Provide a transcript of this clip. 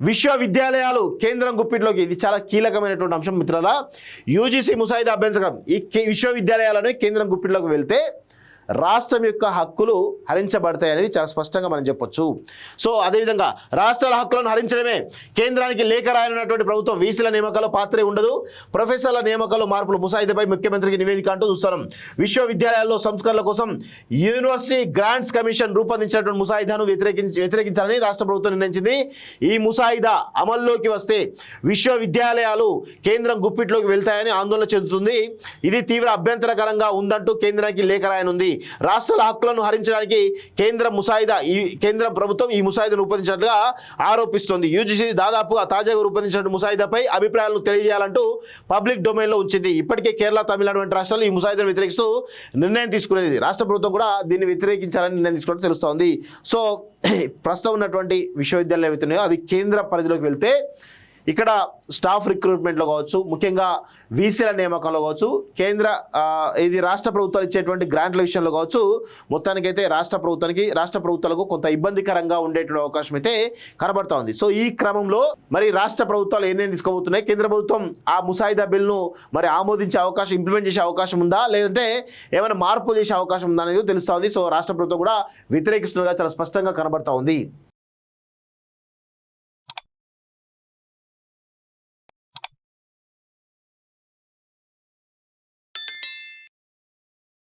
విశ్వవిద్యాలయాలు కేంద్రం గుప్పిట్లోకి, ఇది చాలా కీలకమైనటువంటి అంశం మిత్రులారా. యూజీసీ ముసాయిదా అభ్యంతరం, ఈ విశ్వవిద్యాలయాలను కేంద్రం గుప్పిట్లోకి వెళ్తే రాష్ట్రం యొక్క హక్కులు హరించబడతాయి అనేది చాలా స్పష్టంగా మనం చెప్పొచ్చు. సో అదేవిధంగా రాష్ట్రాల హక్కులను హరించడమే కేంద్రానికి లేఖ రాయనున్నటువంటి ప్రభుత్వం వీసీల నియామకాల్లో పాత్రే ఉండదు, ప్రొఫెసర్ల నియామకాల్లో మార్పులు ముసాయిదాపై ముఖ్యమంత్రికి నివేదిక అంటూ చూస్తున్నాం. విశ్వవిద్యాలయాల్లో సంస్కరణల కోసం యూనివర్సిటీ గ్రాంట్స్ కమిషన్ రూపొందించినటువంటి ముసాయిదాను వ్యతిరేకించాలని రాష్ట్ర ప్రభుత్వం నిర్ణయించింది. ఈ ముసాయిదా అమల్లోకి వస్తే విశ్వవిద్యాలయాలు కేంద్రం గుప్పిట్లోకి వెళ్తాయని ఆందోళన చెందుతుంది. ఇది తీవ్ర అభ్యంతరకరంగా ఉందంటూ కేంద్రానికి లేఖ రాయనుంది. రాష్ట్రాల హక్కులను హరించడానికి కేంద్ర ప్రభుత్వం ఈ ముసాయిదాను రూపొందించినట్లుగా ఆరోపిస్తోంది. యూజీసీ దాదాపుగా తాజాగా రూపొందించిన ముసాయిదాపై అభిప్రాయాలను తెలియజేయాలంటూ పబ్లిక్ డొమైన్లో ఉంచింది. ఇప్పటికే కేరళ, తమిళనాడు వంటి రాష్ట్రాలు ఈ ముసాయిదాను వ్యతిరేకిస్తూ నిర్ణయం తీసుకునేది. రాష్ట్ర ప్రభుత్వం కూడా దీన్ని వ్యతిరేకించాలని నిర్ణయం తీసుకోవడం తెలుస్తోంది. సో ప్రస్తుతం ఉన్నటువంటి విశ్వవిద్యాలయాలు ఏవైతున్నాయో అవి కేంద్ర పరిధిలోకి వెళ్తే ఇక్కడ స్టాఫ్ రిక్రూట్మెంట్లో కావచ్చు, ముఖ్యంగా వీసీల నియామకంలో కావచ్చు, ఇది రాష్ట్ర ప్రభుత్వాలు ఇచ్చేటువంటి గ్రాంట్ల విషయంలో కావచ్చు, మొత్తానికైతే రాష్ట్ర ప్రభుత్వాలకు కొంత ఇబ్బందికరంగా ఉండేటువంటి అవకాశం అయితే కనబడతా ఉంది. సో ఈ క్రమంలో మరి రాష్ట్ర ప్రభుత్వాలు ఏమేమి తీసుకోబోతున్నాయి, కేంద్ర ప్రభుత్వం ఆ ముసాయిదా బిల్ను మరి ఆమోదించే అవకాశం, ఇంప్లిమెంట్ చేసే అవకాశం ఉందా, లేదంటే ఏమైనా మార్పులు చేసే అవకాశం ఉందా అనేది తెలుస్తూ ఉంది. సో రాష్ట్ర ప్రభుత్వం కూడా వ్యతిరేకిస్తున్నగా చాలా స్పష్టంగా కనబడతా ఉంది.